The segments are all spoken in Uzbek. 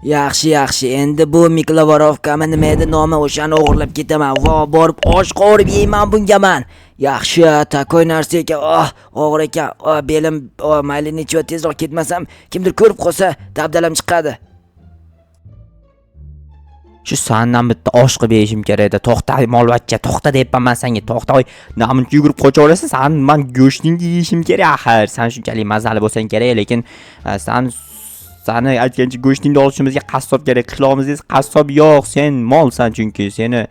Yaxshi, endi bu Miklovorovkami nima edi nomi, o'shani o'g'irlab ketaman. Va borib osh qovurib yeyman bunga men. Yaxshi, takoy narsa ekan. Og'ir ekan. Belim, mayli necha tezroq ketmasam, kimdir ko'rib qolsa, dabdalam chiqadi. Shu sandan bitta osh qilib yeyishim kerak edi. To'xta, molvachcha, to'xta deyapman men senga. To'xta, namuncha yugurib qocha olasan. Men go'shtingni yeyishim kerak axir. Sen shunchalik mazali bo'lsang kerak, lekin seni aytgancha go'shtingni olishimizga qassob kerak. Qishloqimizda qassob yo'q. Sen molsan chunki seni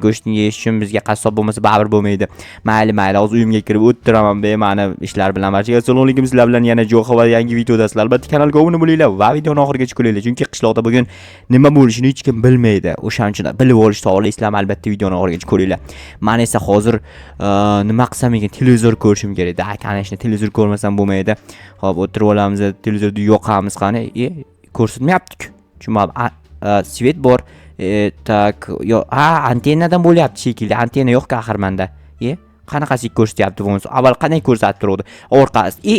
go'shtni yeyish uchun bizga qassob bo'lmasa baribir bo'lmaydi. Mayli, hozir uyimga kirib o'tiraman bema'ni ishlar bilan. Assalomu alaykum, sizlar bilan yana Jo'xa va yangi videodasiz. Albatta kanalga obuna bo'linglar va videoni oxirigacha ko'ringlar, chunki qishloqda bugun nima bo'lishini hech kim bilmaydi. O'shaning uchun bilib olishni xohlaysizlarmi, albatta videoni oxirigacha ko'ringlar. Men esa hozir nima qilsam ekan, televizor ko'rishim kerak. Kanashni televizor ko'rmasam bo'lmaydi. Xo'p, o'tirib olamiz, televizorni yoqamiz qani. Ko'rsatmayapti-ku. Chunki svet bor. Tak, yo, antennadan bo'lyapti shekilli. Antenna yo'q-ku axir menda. Qanaqasi ko'rsatyapti bo'lsa? Avval qanday ko'rsatib turdi? Orqasi,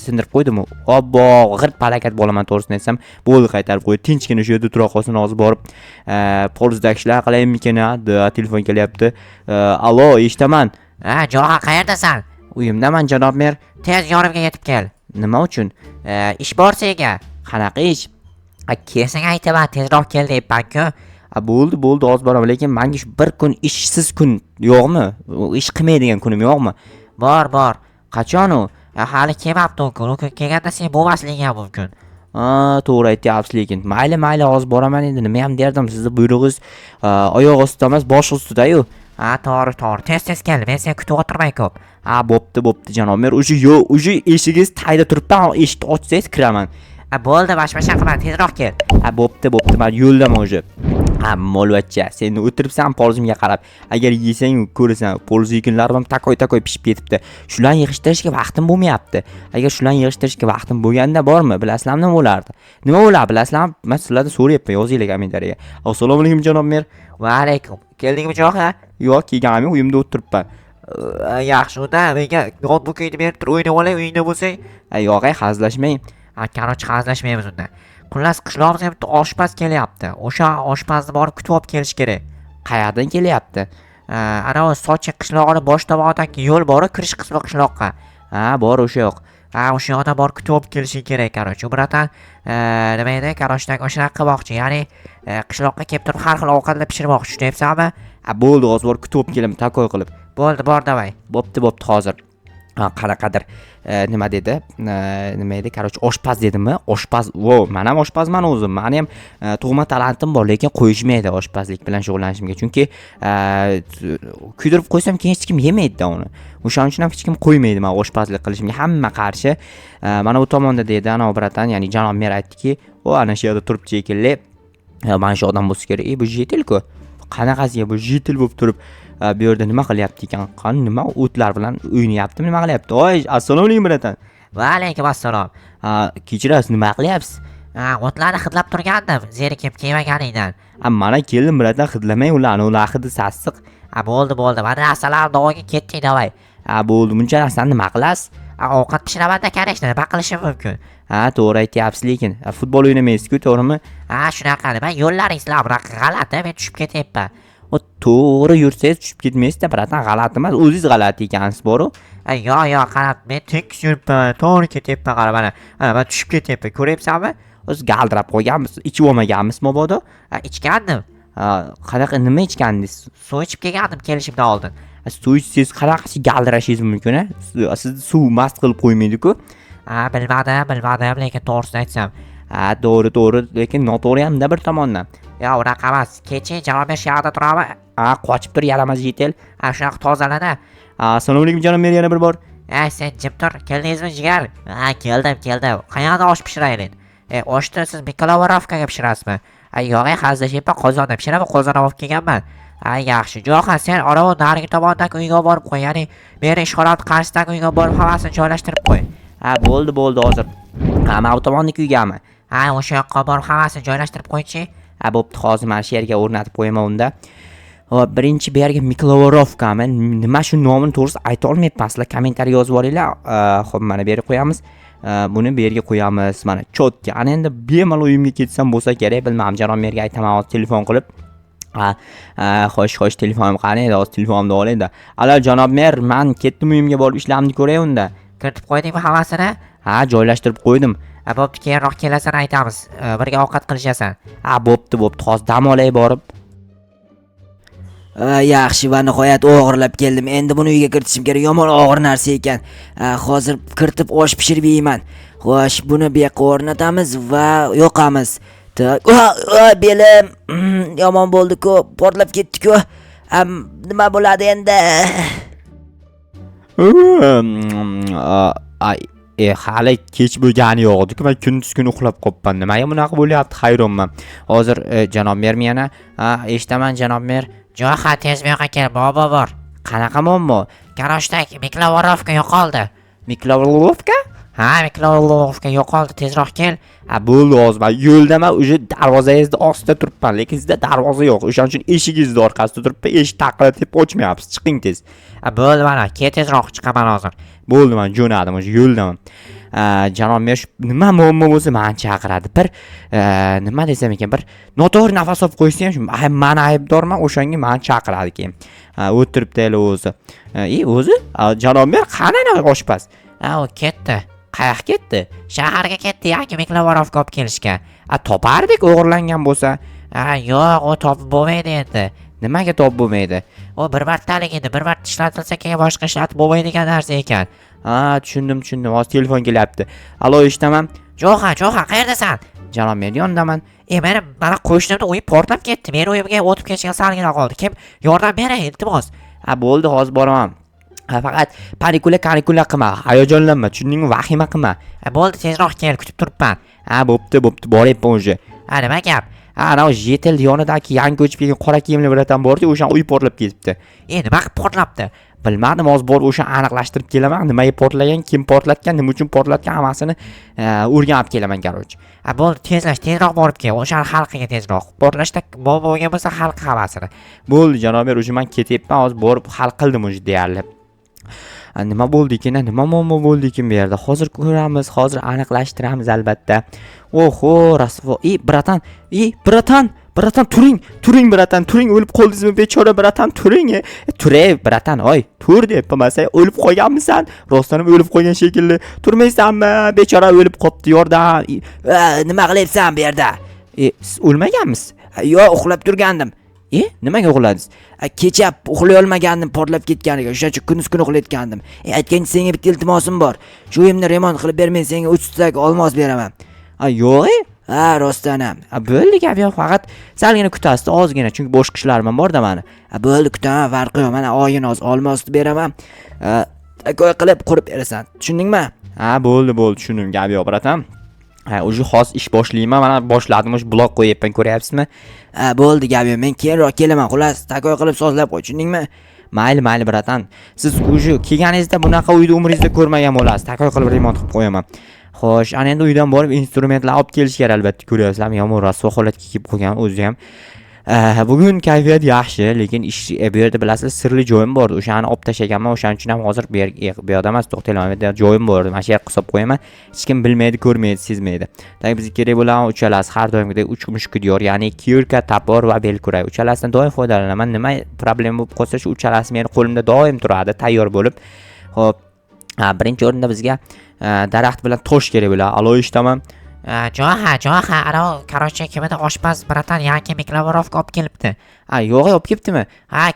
sindirib qo'ydimi? Obbo, g'irt palakat bo'laman to'g'risini aytsam, bo'ldi qaytarib qo'ydi. Tinchgina shu yerda tura qolsin, hozir borib polsdagi ishlar qilaymikan, telefon kelyapti. Allo, eshitaman. Jo'xa, qayerdasan? Uyimdaman, janob mer. Tez yonimga yetib kel. Nima uchun? Ish bor senga. Qanaqa ish? Kelsang aytaman, tezroq kel deyapman-ku. Bo'ldi, hozir boraman, lekin menga shu bir kun ishsiz kun yo'qmi? Ish qilmaydigan kunim yo'qmi? Bor. Qachon u? Hali kelmabdi u kun. U kun kelganda sen bo'lmasligi ham mumkin. To'g'ri aytyapsiz, lekin mayli, hozir boraman endi. Nima ham derdim, sizni buyrug'ingiz oyoq ostida emas, bosh ustida-yu. To'g'ri. Tez kel. Men seni kutib o'tirmay ko'p. Bo'pti, janob mer. O'sha eshigingiz tayda turibman, eshikni ochsangiz kiraman. Bo'ldi, boshqa qilma, tezroq kel. Bo'pti, men yo'ldaman o'sha. Molvachcha, sen o'tiribsan polzimga qarab. Agar yesang, ko'rasan, polzi kunlarim takoy pishib ketibdi. Shularni yig'ishtirishga vaqtim bo'lmayapti. Agar shularni yig'ishtirishga vaqtim bo'lganda bormi, bilasizlarmi nima bo'lardi? Nima bo'ladi, bilasizlarmi? Men sizlardan so'rayapman, yozinglar kommentariyaga. Assalomu alaykum janob mer. Va alaykum. Keldingmi Jo'xa? Yo'q, kelganim uyimda o'tiribman. Yaxshi, unda menga notebookingni berib tur, o'ynab olay, uyingda bo'lsang. Yo'q, hazillashmang. Qarochi hazillashmaymiz unda. Xullas, qishloqimizga bitta oshpaz kelyapti. O'sha oshpazni borib kutib olib kelish kerak. Qayerdan kelyapti? Ana o Sochi qishlog'ini bosh tomonidagi yo'l bor-ku, kirish qismi qishloqqa. Bor o'sha yoq. O'sha yoqda borib kutib olib kelishi kerak, qarochi. U biratan nima edi, qaroshdagi o'shani qilmoqchi. Ya'ni qishloqqa kelib turib har xil ovqatlar pishirmoqchi, tushunayapsanmi? Bo'ldi, hozir borib kutib olib kelaman, takoy qilib. Bo'ldi, bor davay. Bo'pti, hozir. Qanaqadir nima dedi? Nima edi? Qarochi oshpaz dedimmi? Oshpaz. Men ham oshpazman o'zim. Meni ham tug'ma talentim bor, lekin qo'yishmaydi oshpazlik bilan shug'ullanishimga. Chunki kuydirib qo'ysam keyin hech kim yemaydi uni. O'shaning uchun ham hech kim qo'ymaydi men oshpazlik qilishimga. Hamma qarshi. Mana bu tomonda dedi, ana biratan, ya'ni janob mer aytdiki, ana shu yerda turibchi ekanli. Mana shu odam bo'lsa kerak. Bu jetil-ku. Qanaqasiga bu jetil bo'lib turib bu yerda nima qilyapti ekan? Nima o'tlar bilan o'ynayapti, nima qilyapti? Assalomu alaykum biratan. Va alaykum assalom. Kechirasiz, nima qilyapsiz? O'tlarni hidlab turgandim, zerikib kelmaganingdan. Mana keldim biratan, hidlamang ularni hidi sassiq. Bo'ldi. Mana asalar davoga ketdik davay. Bo'ldi, buncha narsani nima qilasiz? Ovqat pishiraman-da kanashni, nima qilishim mumkin? To'g'ri aytyapsiz, lekin futbol o'ynamaysiz-ku, to'g'rimi? Shunaqa. Men yo'llaringizlar g'alati, men tushib ketyapman. To'g'ri yursangiz tushib ketmaysiz-da, biratan g'alati emas, o'zingiz g'alati ekansiz, boru. Yo'q, qarab, men tekis yuribman, to'g'ri ketyapman, qarab mana. Men tushib ketyapman, ko'ryapsanmi? O'z galdirab qo'yganmisiz, ichib olmaganmisiz mabodo? Ichgandim. Qanaqa nima ichgandingiz? Suv ichib kelgandim kelishimdan oldin. Suv ichsangiz qanaqasi galdirashingiz mumkin-a? Sizni suv mast qilib qo'ymaydi-ku. Bilmadim, lekin to'g'risini aytsam. To'g'ri, lekin noto'g'ri ham-da bir tomondan. Unaqa emas. Kecha janob mer shu yerda turaman. Qochib tur, yaramas yetel. Shunaqa tozalana. Assalomu alaykum janob mer, yana bir bor. Sen jim tur, keldingizmi jigar? Keldim. Qayerda osh pishiraylik? Oshni siz Miklovorovkaga pishirasizmi? Yo'q, hazillashib qozonda pishiraman, qozon olib kelganman. Yaxshi. Jo'xa, sen anavi narigi tomondagi uyga borib qo'y, ya'ni meni ishxonam qarshisidagi uyga borib havasini joylashtirib qo'y. Bo'ldi, hozir. Mana bu tomondagi uygami? O'sha yoqqa borib havasini joylashtirib qo'ychi. Bo'pti, hozir mana shu yerga o'rnatib qo'yaman unda. Birinchi bu yerga Miklovorovkami, nima shu nomini to'g'risi ayta olmayapman. Sizlar kommentariy yozib olinglar. Xo'p, mana bu yerga qo'yamiz. buni bu yerga qo'yamiz. Mana cho'tka. Ana endi bemalol uyimga ketsam bo'lsa kerak, bilmadim. Janob merga aytaman, hozir telefon qilib. Xo'sh, telefonim qani edi? Hozir telefonimni olayda. Alo, janob mer, men ketdim uyimga borib ishlamni ko'ray unda. Kiritib qo'ydingmi hammasini? Ha, joylashtirib qo'ydim. Bo'pti, keyinroq kelasan aytamiz. Birga ovqat qilishasan. Bo'pti. Hozir dam olay borib. Yaxshi, va nihoyat o'g'irlab keldim. Endi buni uyga kiritishim kerak. Yomon og'ir narsa ekan. Hozir kiritib osh pishirib yeyman. Xo'sh, buni bu yoqqa o'rnatamiz va yoqamiz. Belim yomon bo'ldi-ku, portlab ketdi-ku. Nima bo'ladi endi? Hali kech bo'lgani yo'q-ku. Men kunduz kuni uxlab qolibman. Nimaga bunaqa bo'lyapti? Hayronman. Hozir janob mer meni, eshitaman janob mer. Jo'xa, tez bu yoqqa kel, bobo bor. Qanaqa muammo? Garajda mikrovorovka yo'qoldi. Mikrovorovka? Ha, mikrovorovka yo'qoldi, tezroq kel. Bo'ldi, hozir men yo'ldaman, o'sha darvozangizni ostida turibman, lekin sizda darvoza yo'q. O'shaning uchun eshigingizni orqasida turibman, eshik taqillatib ochmayapsiz. Chiqing tez. Bo'ldi, mana, ket tezroq chiqaman hozir. Bo'ldi, men jo'nadim, o'sha yo'ldaman. Janob mer nima muammo bo'lsa meni chaqiradi. Bir nima desam ekan, bir noto'g'ri nafas olib qo'ysa ham shu men aybdorman, o'shanga meni chaqiradi keyin. O'tiribdi o'zi. O'zi janob mer qani oshpaz? U ketdi. Qayoqqa ketdi? Shaharga ketdi, yoki mikrovorovka olib kelishga. Topardik o'g'irlangan bo'lsa. Yo'q, u topib bo'lmaydi endi. Nimaga topib bo'lmaydi? U bir martalik edi, bir marta ishlatilsa keyin boshqa ishlatib bo'lmaydigan narsa ekan. Tushundim. Hozir telefon kelyapti. Alo, eshitaman. Jo'xa, qayerdasan? Janob men yondaman. Mana qo'shnimni uyi portlab ketdi. Men uyimga o'tib ketishga salgina qoldi. Kim yordam beray, iltimos. Bo'ldi, hozir boraman. Faqat panikula qilma, hayajonlanma, tushundingmi? Vahima qilma. Bo'ldi, tezroq kel, kutib turibman. Bo'pti, boryapman o'sha. Nima gap? Ana Jetel yonidagi yangi ko'chib kelgan qora kiyimli biratan bordi, o'sha uy portlab ketibdi. Nima qilib portlabdi? Bilmadim, hozir borib o'sha aniqlashtirib kelaman. Nimaga portlagan, kim portlatgan, nima uchun portlatgan hammasini o'rganib kelaman, qarochi. Bo'ldi, tezroq borib kel, o'sha xalqiga tezroq. Portlashda bo'lgan bo'lsa xalq havasini. Bo'ldi, janob, o'sha men ketyapman, hozir borib hal qildim o'sha deyarli. Nima bo'ldi-ki, nima muammo bo'ldi-ki bu yerda? Hozir ko'ramiz, hozir aniqlashtiramiz albatta. Oho, rasvo. Bratan, turing bratan, o'lib qoldingizmi bechora bratan, turing. Turay bratan, tur deb bo'lmasa, o'lib qolganmisan? Rostdan ham o'lib qolgan shekilli. Turmaysanmi? Bechora o'lib qopti, yordam. Nima qilyapsan bu yerda? Siz o'lmaganmisiz? Yo'q, uxlab turgandim. Nimaga uxladingiz? Kecha uxlay olmagandim, portlab ketganiga. O'sha uchun kunduz kuni uxlayotgandim. Aytgancha senga bitta iltimosim bor. Shu uyimni remont qilib bermay, senga 3 stak olmos beraman. Yo'q. Rostdan ham. Bo'ldi, gap yo'q, faqat salgina kutasiz, ozgina, chunki boshqa ishlarim bor-da meni. Bo'ldi, kutaman, farqi yo'q. Mana oyina olmosni beraman. Takoy qilib qurib berasan. Tushundingmi? Bo'ldi, tushundim, gap yo'q, bratan. O'sha hozir ish boshlayman, mana boshladim, o'sha blok qo'yapman, ko'ryapsizmi? Bo'ldi, gap yo'q. Men keyinroq kelaman, xullas, takoy qilib sozlab qo'y, tushundingmi? Mayli, bratan. Siz o'sha kelganingizda bunaqa uyni umringizda ko'rmagan bo'lasiz. Takoy qilib remont qilib qo'yaman. Xo'sh, ana endi uydan borib instrumentlar olib kelish kerak albatta, ko'ryapsizlarmi? Yomon rasvo holatga kelib qolgan o'zi ham. Bugun kayfiyat yaxshi, lekin ish bu yerda bilasizlar sirli joyim bor. O'shani olib tashlaganman, o'shaning uchun ham hozir bu yerda emas, to'xtayman. Bu yerda joyim bor. Mana shu yerga hisob qo'yaman. Hech kim bilmaydi, ko'rmaydi, sezmaydi. Demak, bizga kerak bo'lgan uchalasi har doimgidek 3 mushketyor, ya'ni kirka, tapor va belkurak. Uchalasidan doim foydalanaman. Nima problem bo'lib qolsa, shu uchalasi meni qo'limda doim turadi, tayyor bo'lib. Xo'p, birinchi o'rinda bizga daraxt bilan tosh kerak bo'ladi. Alo, eshitaman. Jo'xa, ana qarochi kimida oshpaz bratan yangi mikrovorovka olib kelibdi. Yo'q, olib kelibdimi?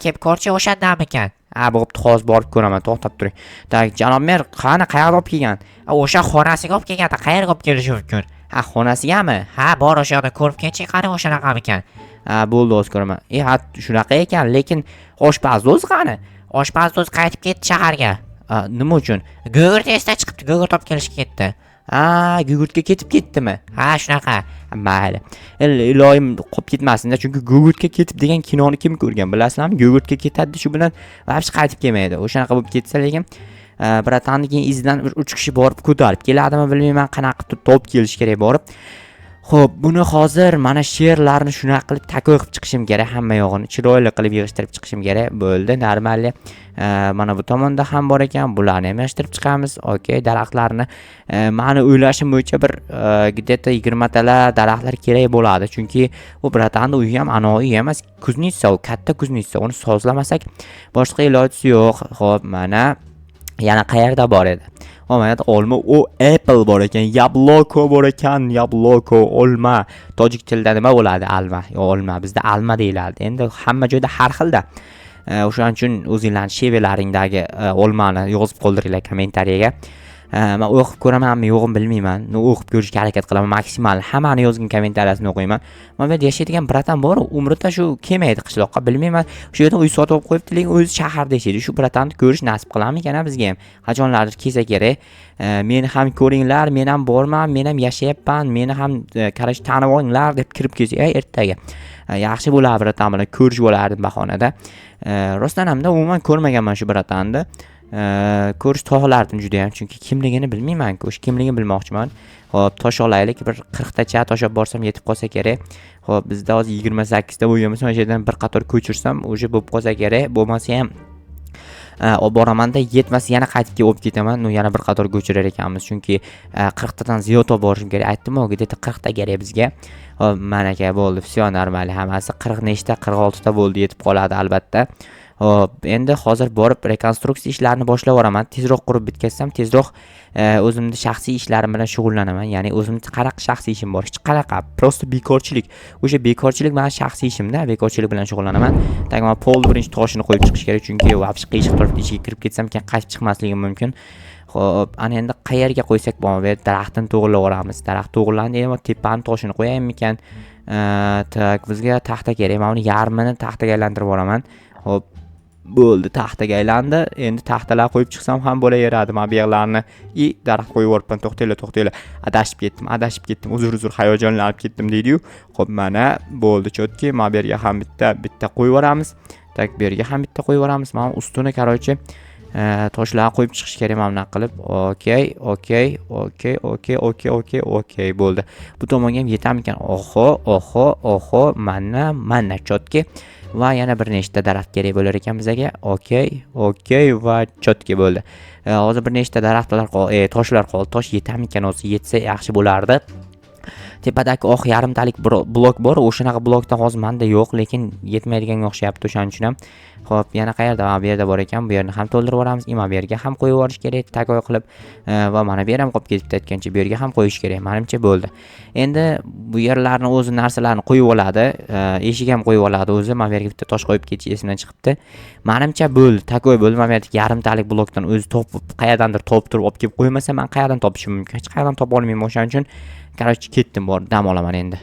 Kelib ko'rchi, o'shandan ekan. Bo'pti, hozir borib ko'raman, to'xtab turing. Tak, janob mer, qayerga olib kelgan? O'sha xonasiga olib kelgan, qayerga olib kelishi mumkin? Xonasigami? Bor, o'sha yerda ko'rib kelchi, qani o'shanaqa ekan. Bo'ldi, hozir ko'raman. Shunaqa ekan, lekin oshpaz o'zi qani? Oshpaz o'zi qaytib ketdi shaharga. Nima uchun? Gugurt esdan chiqibdi, gugurt olib kelishga ketdi. Gugurtga ketib ketdimi? Shunaqa. Mayli. Iloyim qolib ketmasin-da, chunki gugurtga ketib degan kinoni kim ko'rgan, bilasizlarmi? Gugurtga ketadi, shu bilan hech qaytib kelmaydi. O'shanaqa bo'lib ketsa, lekin bratanning izidan 3 kishi borib ko'tarib keladimi, bilmayman, qanaqa qilib topib kelish kerak borib. Xo'p, buni hozir mana she'rlarni shunaqa qilib takoy qilib chiqishim kerak, hamma yo'g'ini chiroyli qilib yig'ishtirib chiqishim kerak. Bo'ldi, normalli. Mana bu tomonda ham bor ekan, bularni ham yig'ishtirib chiqamiz. Okey, daraxtlarni meni o'ylashim bo'yicha bir где-то 20 talar daraxtlar kerak bo'ladi, chunki u bratanda uyi ham anoyi emas, kuznitsa, u katta kuznitsa, uni sozlamasak boshqa iloji yo'q. Xo'p, mana yana qayerda bor edi? Mana olma, o apple bor ekan, yabloko bor ekan, yabloko, olma. Tojik tilida nima bo'ladi? Alma, olma. Bizda alma deyiladi. Endi hamma joyda har xilda. O'shaning uchun o'zingizlarning shevelaringdagi olmani yozib qoldiringlar kommentariyaga. Men o'qib ko'ramanmi, yo'qmi bilmayman. O'qib ko'rishga harakat qilaman maksimal. Hammani yozgan kommentariyasini o'qiyman. Mana bu yerda yashaydigan bratan bor, umrida shu kelmaydi qishloqqa, bilmayman. Shu yerda uy sotib qo'yibdi, lekin o'zi shaharda yashaydi. Shu bratanni ko'rish nasib qiladimikan bizga ham? Qachonlardir kelsa kerak. Meni ham ko'ringlar, men ham borman, men ham yashayapman, meni ham qarash tanib olinglar deb kirib kelsa, ertaga. Yaxshi bo'lar bratan bilan ko'rish bo'lardi bahonada. Rostdan ham umuman ko'rmaganman shu bratanni. Ko'rish to'g'lardim juda ham, chunki kimligini bilmayman-ku, o'sha kimligini bilmoqchiman. Xo'p, tosh olaylik, bir 40 tacha tosh olib borsam yetib qolsa kerak. Xo'p, bizda hozir 28 ta bo'lganmiz, o'sha yerdan bir qator ko'chirsam, o'sha bo'lib qolsa kerak. Bo'lmasa ham olib boramanda yetmasa yana qaytib olib ketaman. Yana bir qator ko'chirar ekanmiz, chunki 40 tadan ziyod olib borishim kerak. Aytdim-ku, где-то 40 ta kerak bizga. Xo'p, mana aka bo'ldi, всё normal. Hammasi 40 nechta, 46 ta bo'ldi, yetib qoladi albatta. Hop, endi hozir borib rekonstruksiya ishlarini boshlab yuboraman. Tezroq qurib bitkatsam, tezroq o'zimni shaxsiy ishlarim bilan shug'ullanaman. Ya'ni o'zimni qanaqa shaxsiy ishim bor, hech qanaqa, prosta bekorchilik. O'sha bekorchilik meni shaxsiy ishimda, bekorchilik bilan shug'ullanaman. Tag'in pol birinchi toshini qo'yib chiqish kerak, chunki vobshe qiyshiq turibdi, ichiga kirib ketsam keyin qaytib chiqmasligim mumkin. Xo'p, ana endi qayerga qo'ysak bo'ladi? Bu yerda daraxtni to'g'irlab yuboramiz. Daraxt to'g'irlandi, endi tepani toshini qo'yaymikan? Tak, bizga taxta kerak. Men uni yarmini taxtaga aylantirib yuboraman. Xo'p, bo'ldi, taxtaga aylandi. Endi taxtalar qo'yib chiqsam ham bo'laveradi. Men bu yerlarni daraxt qo'yib yuboribman. To'xtanglar. Adashib ketdim. Uzr, hayajonlanib ketdim deydi-yu. Xo'p, mana bo'ldi, chotki. Men bu yerga ham bitta qo'yib yuboramiz. Tak, bu yerga ham bitta qo'yib yuboramiz. Men ustuni, qarochi, toshlarni qo'yib chiqish kerak mana bunaqa qilib. Okey, bo'ldi. Bu tomonga ham yetamikan? Oho, mana chotki. Va yana bir nechta daraxt kerak bo'lar ekan bizga. Okey va chotki bo'ldi. Hozir bir nechta daraxtlar toshlar qoldi. Tosh yetamikan, o'zi yetsa yaxshi bo'lardi. Tepadagi oq yarimtalik blok bor. O'shanaqa blokdan hozir menda yo'q, lekin yetmaydiganga o'xshayapti o'shaning uchun ham. Xo'p, yana qayerda? Mana bu yerda bor ekan. Bu yerni ham to'ldirib yuboramiz. Mana bu yerga ham qo'yib yuborish kerak, takoy qilib. Va mana bu yer ham qolib ketibdi aytgancha, bu yerga ham qo'yish kerak. Menimcha bo'ldi. Endi bu yerlarni o'zi narsalarni qo'yib oladi. Eshik ham qo'yib oladi o'zi. Mana bu yerga bitta tosh qo'yib ketish esimdan chiqibdi. Menimcha bo'ldi, takoy bo'ldi. Mana bu yerda yarimtalik blokdan o'zi topib, qayerdandir topib turib olib kelib qo'ymasa, men qayerdan topishim mumkin? Hech qayerdan topa olmayman o'shaning uchun. Qarochi ketdim, bor, dam olaman endi.